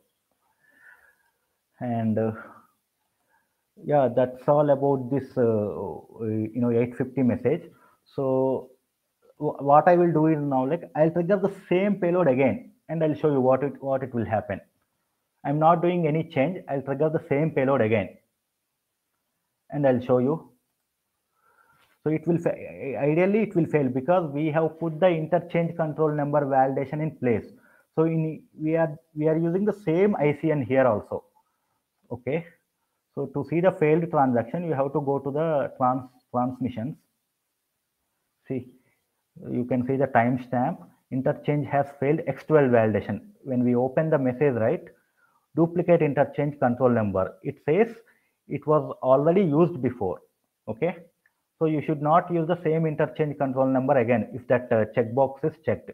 And yeah, that's all about this 850 message. So what I will do is now, like, I'll trigger the same payload again, and I'll show you what it will happen. I'm not doing any change. I'll trigger the same payload again, and I'll show you. So it will ideally it will fail because we have put the interchange control number validation in place. So we are using the same ICN here also. Okay. So to see the failed transaction, you have to go to the transmissions. See, you can see the timestamp. Interchange has failed X12 validation. When we open the message, right, duplicate interchange control number, it says it was already used before. Okay. So you should not use the same interchange control number again if that checkbox is checked.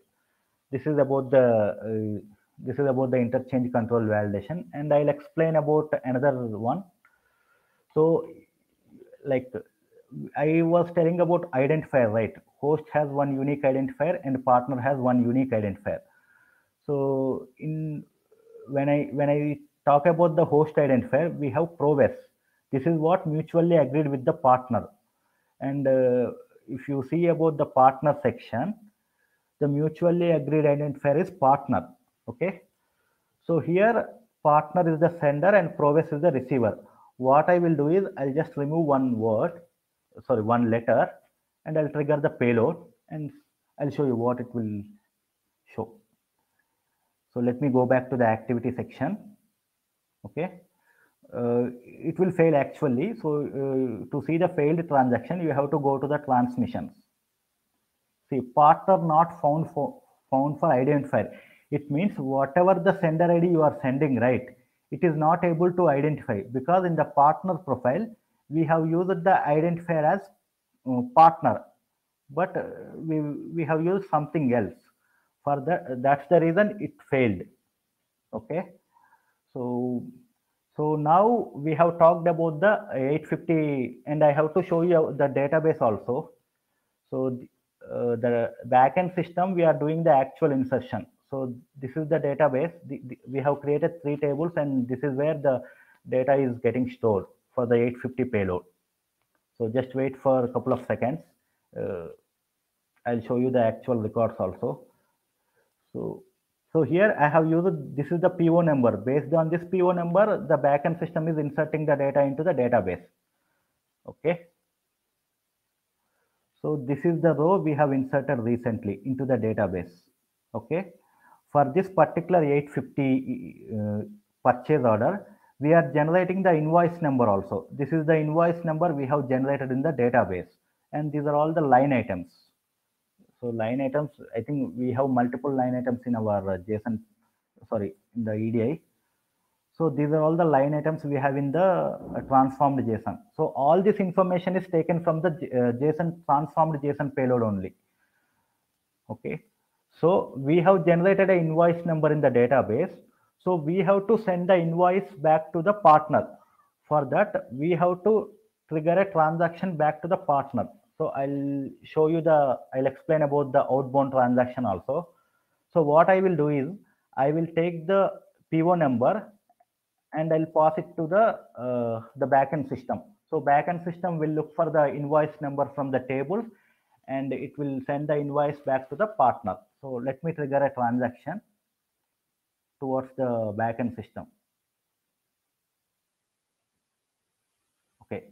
This is about the interchange control validation, and I'll explain about another one. So, like, I was telling about identifier, right? Host has one unique identifier and partner has one unique identifier. So when I talk about the host identifier, we have ProVes. This is what mutually agreed with the partner. And if you see about the partner section, the mutually agreed identifier is partner. Okay. So here partner is the sender and ProVes is the receiver. What I will do is I'll just remove one letter, and I'll trigger the payload, and I'll show you what it will show. So let me go back to the activity section. Okay. It will fail actually. So to see the failed transaction, you have to go to the transmissions. See, partner not found for identifier. It means whatever the sender ID you are sending, right, it is not able to identify because in the partner profile we have used the identifier as partner, but we have used something else. For that's the reason it failed. Okay. So now we have talked about the 850, and I have to show you the database also. So the backend system, we are doing the actual insertion. So this is the database. We have created 3 tables, and this is where the data is getting stored for the 850 payload. So just wait for a couple of seconds. I'll show you the actual records also. So here I have used, this is the PO number. Based on this PO number, the backend system is inserting the data into the database. Okay. So this is the row we have inserted recently into the database. Okay. For this particular 850 purchase order, we are generating the invoice number also. This is the invoice number we have generated in the database. And these are all the line items. So line items, I think we have multiple line items in our JSON, in the EDI. So these are all the line items we have in the transformed JSON. So all this information is taken from the JSON transformed JSON payload only. Okay. So we have generated an invoice number in the database. So we have to send the invoice back to the partner. For that, we have to trigger a transaction back to the partner. So I'll explain about the outbound transaction also. So what I will do is I will take the PO number and I'll pass it to the backend system. So backend system will look for the invoice number from the table, and it will send the invoice back to the partner. So let me trigger a transaction towards the backend system. Okay,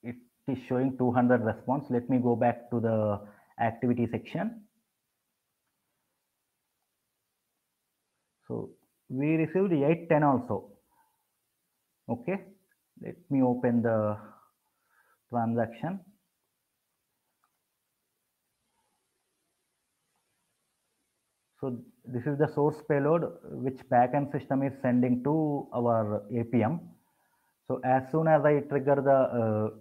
it is showing 200 response. Let me go back to the activity section. So we received 810 also. Okay, let me open the transaction. So this is the source payload which backend system is sending to our APM. So as soon as I trigger the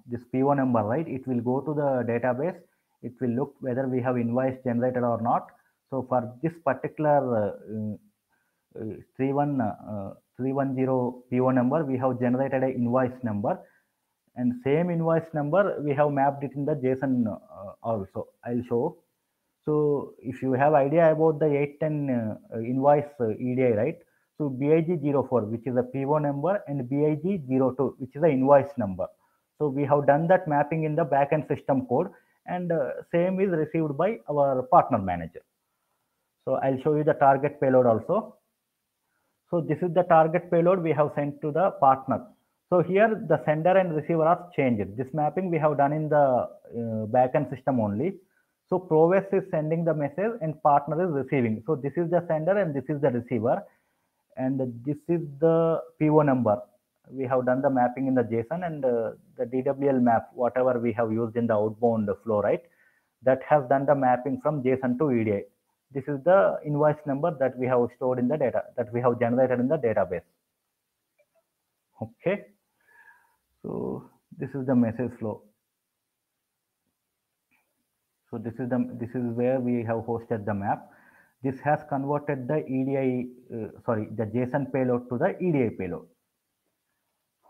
this PO number, right, it will go to the database. It will look whether we have invoice generated or not. So for this particular 310 PO number, we have generated an invoice number, and same invoice number we have mapped it in the JSON also. I'll show. So if you have idea about the 810 invoice EDI, right? So BIG04, which is a PO number, and BIG02, which is the invoice number. So we have done that mapping in the backend system code, and same is received by our partner manager. So I'll show you the target payload also. So this is the target payload we have sent to the partner. So here the sender and receiver are changed. This mapping we have done in the backend system only. So Proves is sending the message and partner is receiving. So this is the sender and this is the receiver, and this is the PO number. We have done the mapping in the JSON, and the DWL map, whatever we have used in the outbound flow, right? That has done the mapping from JSON to EDI. This is the invoice number that we have stored in the data, that we have generated in the database. Okay. So this is the message flow. So this is where we have hosted the map. This has converted the EDI, the JSON payload to the EDI payload.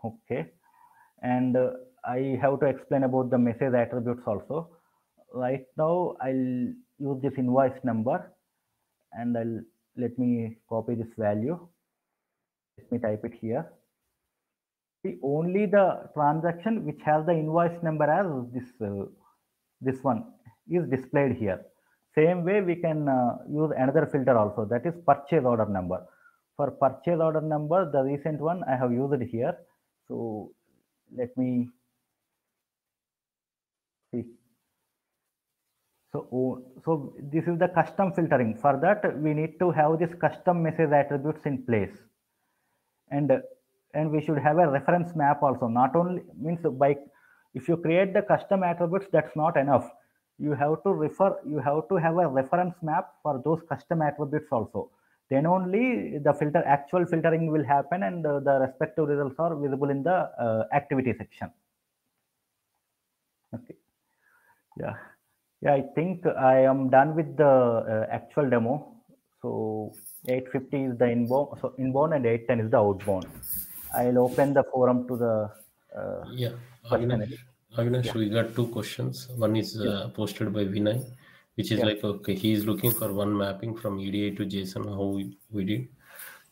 Okay. And I have to explain about the message attributes also. Right now, I'll use this invoice number, and let me copy this value. Let me type it here. See, only the transaction which has the invoice number as this one is displayed here. Same way we can use another filter also, that is purchase order number. For purchase order number, the recent one I have used it here. So let me see. So this is the custom filtering. For that, we need to have this custom message attributes in place, and we should have a reference map also. Not only means by if you create the custom attributes, that's not enough. You have to have a reference map for those custom attributes also. Then only the actual filtering will happen, and the respective results are visible in the activity section. Okay. Yeah. Yeah, I think I am done with the actual demo. So 850 is the inbound, and 810 is the outbound. I'll open the forum to the Avinash, we got two questions. One is posted by Vinay, which is like, okay, he is looking for one mapping from EDI to JSON, how we did.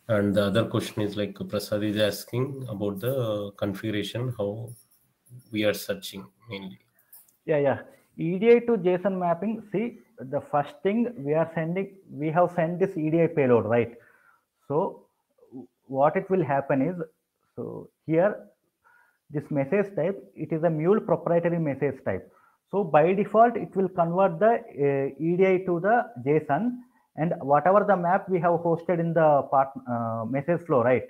And the other question is like Prasad is asking about the configuration, how we are searching mainly. Yeah. EDI to JSON mapping. See, the first thing we have sent this EDI payload, right? So what it will happen is, so here this message type, it is a mule proprietary message type. So by default, it will convert the EDI to the JSON, and whatever the map we have hosted in the message flow, right?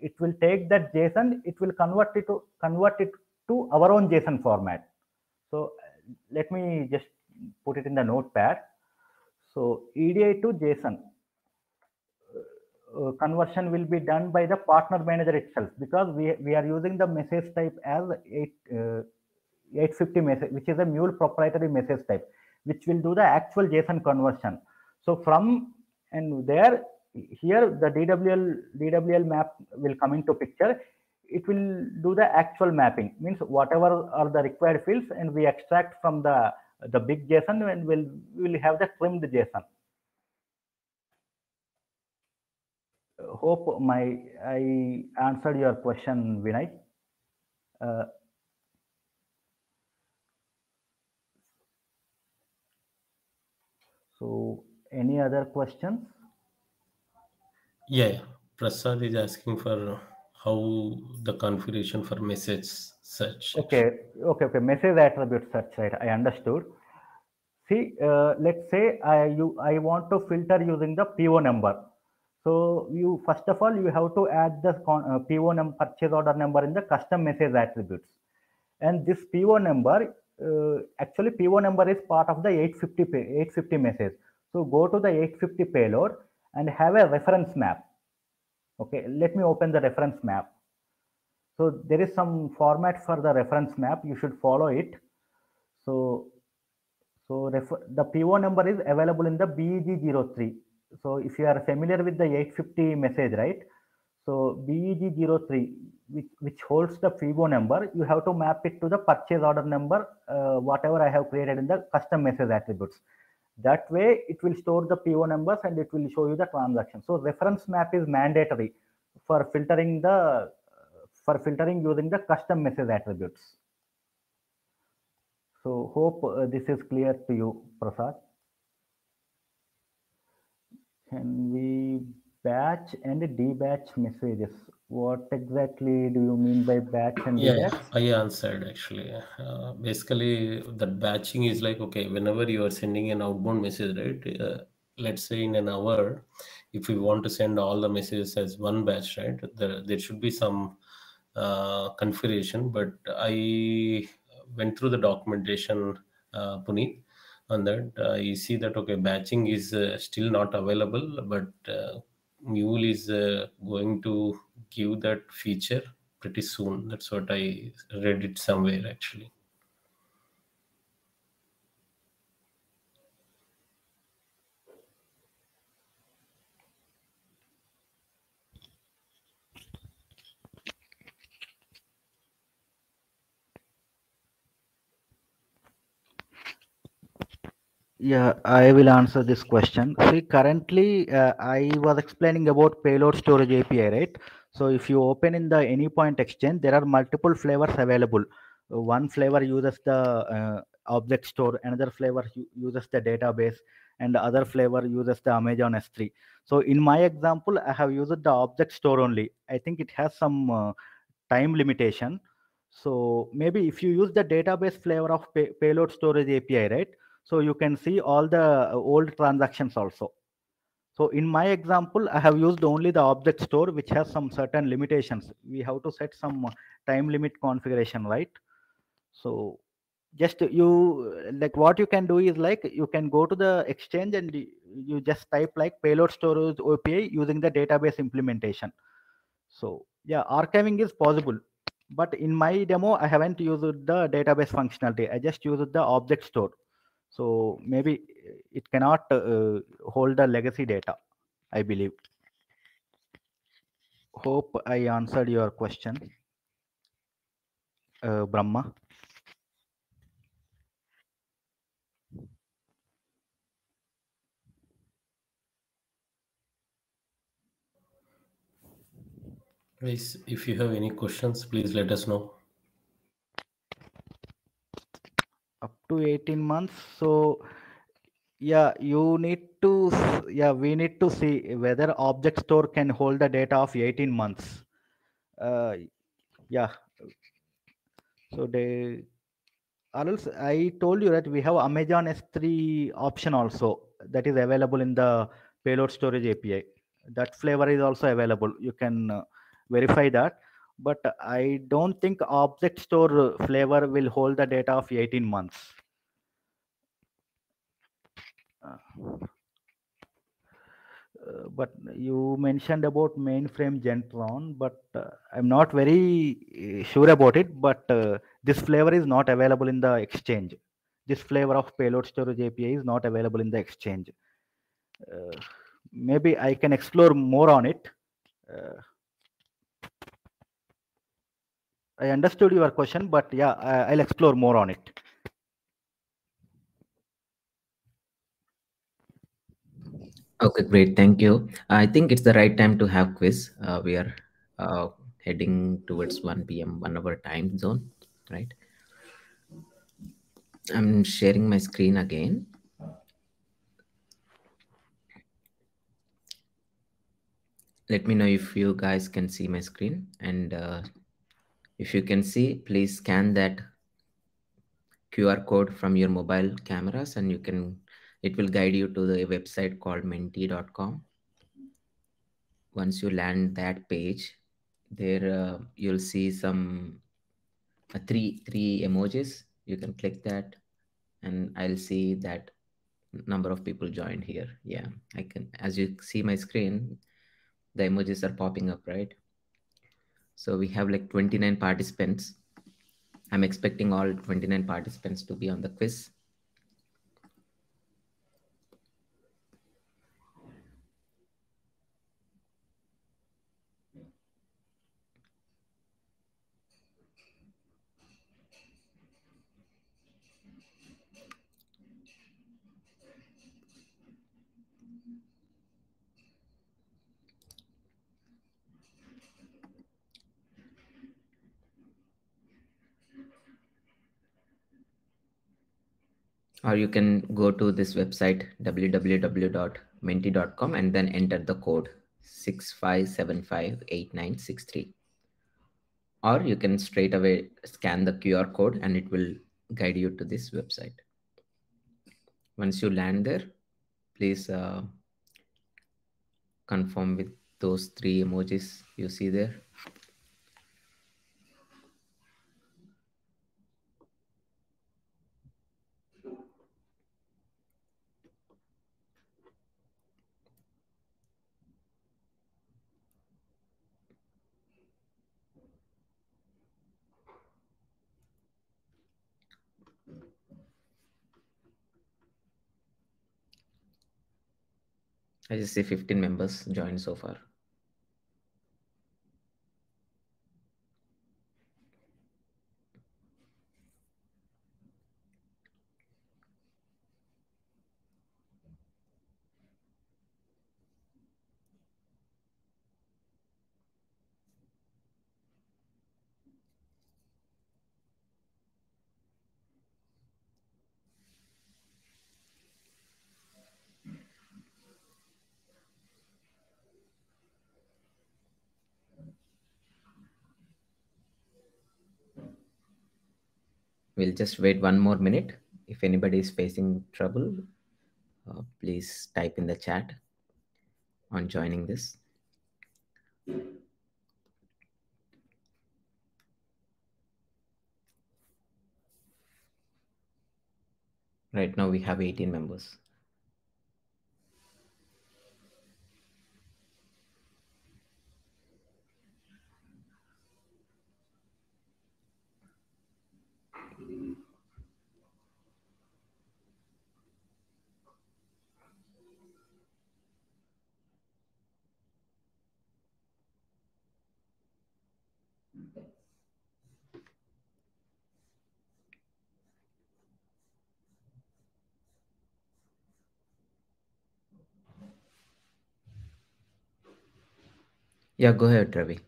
It will take that JSON, it will convert it to our own JSON format. So let me just put it in the notepad. So EDI to JSON conversion will be done by the partner manager itself, because we are using the message type as 850 message, which is a mule proprietary message type, which will do the actual JSON conversion. So here the DWL map will come into picture. It will do the actual mapping, means whatever are the required fields, and we extract from the big JSON, and we'll have the trimmed JSON. Hope I answered your question, Vinay. So any other questions? Yeah. Prasad is asking for how the configuration for message search. Okay. Message attribute search, right? I understood. See, let's say I want to filter using the PO number. So first of all, you have to add the PO number, purchase order number, in the custom message attributes. And this PO number, actually PO number is part of the 850 message. So go to the 850 payload and have a reference map. Okay, let me open the reference map. So there is some format for the reference map. You should follow it. So the PO number is available in the BEG03. So if you are familiar with the 850 message, right? So BEG03, which holds the PO number, you have to map it to the purchase order number, whatever I have created in the custom message attributes. That way, it will store the PO numbers and it will show you the transaction. So reference map is mandatory for filtering using the custom message attributes. So hope this is clear to you, Prasad. Can we batch and debatch messages? What exactly do you mean by batch and debatch? I answered actually. Basically, that batching is like, okay, whenever you are sending an outbound message, right? Let's say in an hour, if we want to send all the messages as one batch, right? There should be some configuration, but I went through the documentation, Puneet, on that. I see that, okay, batching is still not available, but Mule is going to give that feature pretty soon. That's what I read it somewhere actually. Yeah, I will answer this question. See, currently, I was explaining about payload storage API, right? So if you open in the AnyPoint exchange, there are multiple flavors available. One flavor uses the object store, another flavor uses the database, and the other flavor uses the Amazon S3. So in my example, I have used the object store only. I think it has some time limitation. So maybe if you use the database flavor of payload storage API, right? So you can see all the old transactions also. So in my example, I have used only the object store, which has some certain limitations. We have to set some time limit configuration, right? So just like what you can do is like you can go to the exchange and you just type like payload storage API using the database implementation. So yeah, archiving is possible, but in my demo, I haven't used the database functionality. I just used the object store. So maybe it cannot hold the legacy data, I believe. Hope I answered your question, Brahma. Guys, if you have any questions, please let us know. Up to 18 months. So yeah, we need to see whether object store can hold the data of 18 months. Yeah. So or else I told you that we have Amazon S3 option also that is available in the payload storage API. That flavor is also available. You can verify that. But I don't think object store flavor will hold the data of 18 months. But you mentioned about mainframe Gentron, but I'm not very sure about it. But this flavor is not available in the exchange. This flavor of payload storage API is not available in the exchange. Maybe I can explore more on it. I understood your question, but yeah, I'll explore more on it. Okay, great. Thank you. I think it's the right time to have quiz. We are heading towards 1 p.m. 1 hour time zone, right? I'm sharing my screen again. Let me know if you guys can see my screen, and if you can see, please scan that QR code from your mobile cameras, and it will guide you to the website called menti.com. Once you land that page, there you'll see some three emojis. You can click that, and I'll see that number of people joined here. Yeah, I can. As you see my screen, the emojis are popping up, right? So we have like 29 participants. I'm expecting all 29 participants to be on the quiz. Or you can go to this website www.menti.com and then enter the code 65758963. Or you can straight away scan the QR code and it will guide you to this website. Once you land there, please confirm with those 3 emojis you see there. I just see 15 members joined so far. We'll just wait 1 more minute. If anybody is facing trouble, please type in the chat on joining this. Right now we have 18 members. Yeah, go ahead, Ravi.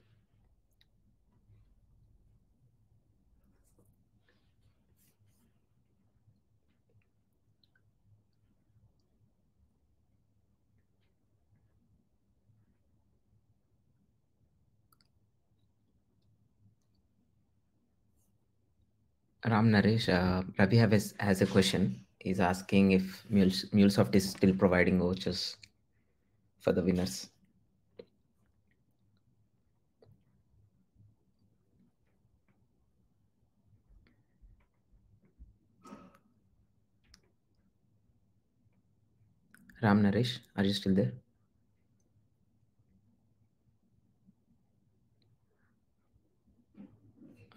Ram Naresh, Ravi has a question. He's asking if MuleSoft is still providing vouchers for the winners. Ram Naresh, are you still there?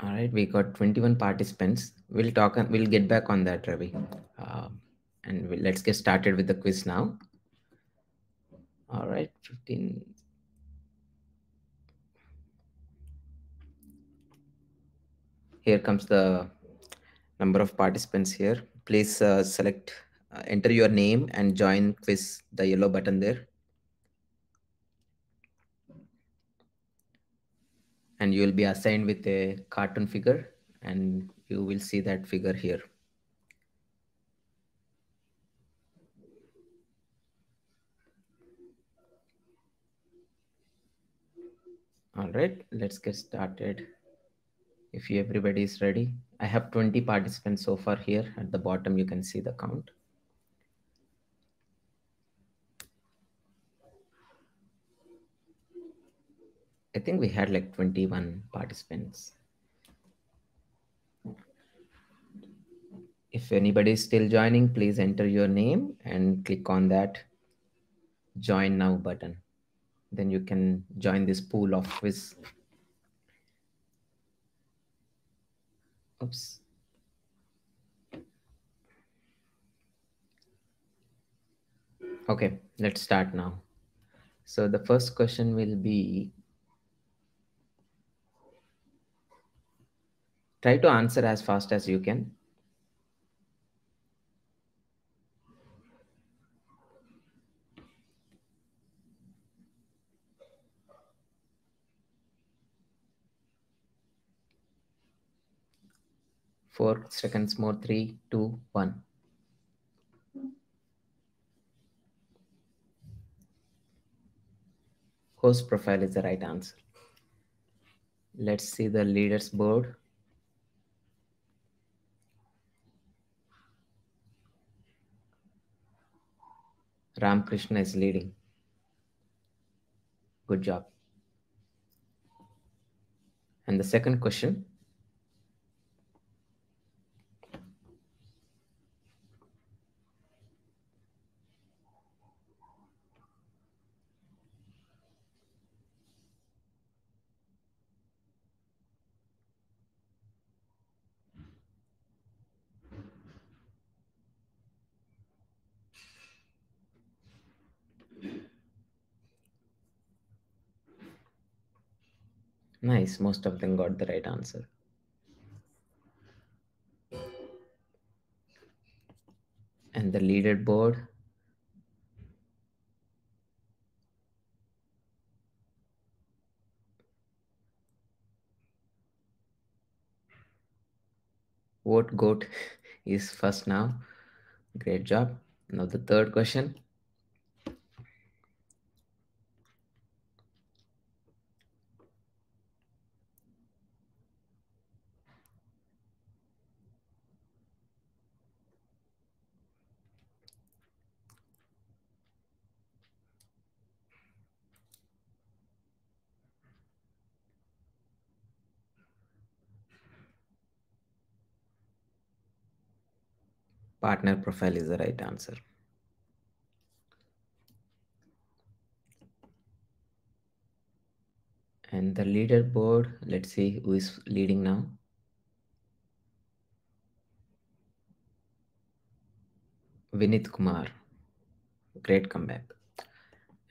All right, we got 21 participants. We'll get back on that, Ravi. And let's get started with the quiz now. All right, 15. Here comes the number of participants here. Please select, enter your name and join quiz, the yellow button there. And you will be assigned with a cartoon figure and you will see that figure here. All right, let's get started. If everybody is ready, I have 20 participants so far here. At the bottom, you can see the count. I think we had like 21 participants. If anybody is still joining, please enter your name and click on that join now button. Then you can join this pool of quiz. Oops. Okay, let's start now. So the first question will be, try to answer as fast as you can. Four seconds more. 3, 2, 1. Host profile is the right answer. Let's see the leaders board. Ram Krishna is leading. Good job. And the second question, nice, most of them got the right answer. And the leaderboard, vote goat is first now. Great job. Now the third question. Partner profile is the right answer. And the leaderboard, let's see who is leading now. Vinith Kumar. Great comeback.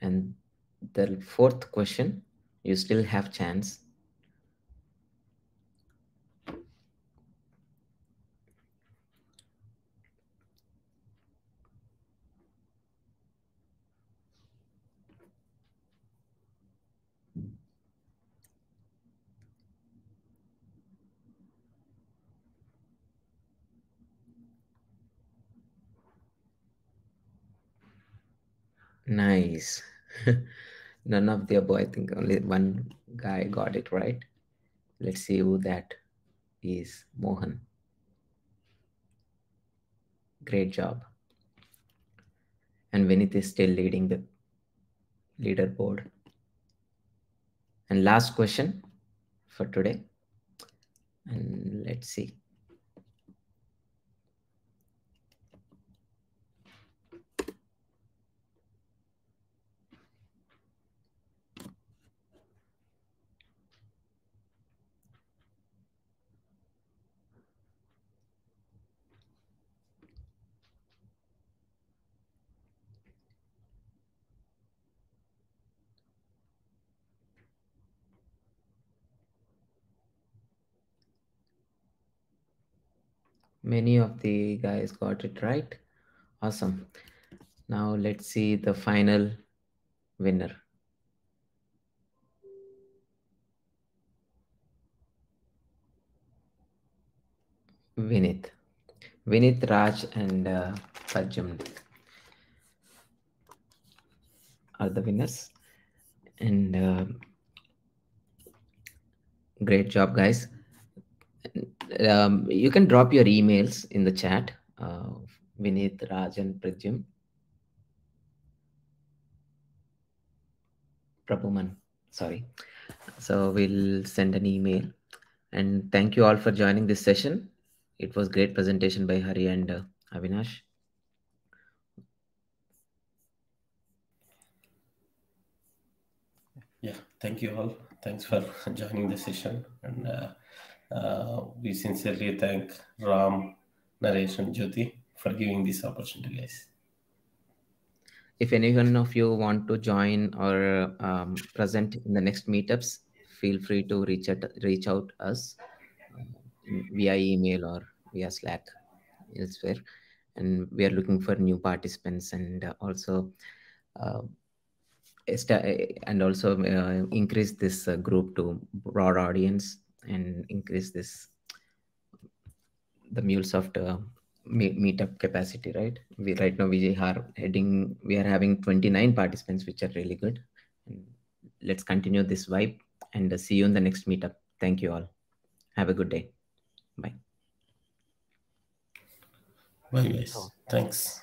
And the fourth question, you still have chance. Nice. None of the above. I think only one guy got it right. Let's see who that is. Mohan. Great job. And Vinith is still leading the leaderboard. And last question for today. And let's see. Many of the guys got it right. Awesome. Now let's see the final winner. Vinith. Vinith, Raj, and Pajam are the winners. And great job, guys. You can drop your emails in the chat. Vinith, Raj, and Prajam. Prabhuman, sorry. So we'll send an email. And thank you all for joining this session. It was great presentation by Hari and Avinash. Yeah, thank you all. Thanks for joining the session. And We sincerely thank Ram, Naresh, and Jyoti for giving this opportunity, guys. If any one of you want to join or present in the next meetups, feel free to reach out us via email or via Slack elsewhere. And we are looking for new participants and also uh, increase this group to broad audience and increase this the MuleSoft meetup capacity, right? Right now we are having 29 participants, which are really good. And let's continue this vibe and see you in the next meetup. Thank you all. Have a good day. Bye. Bye, guys. Thanks.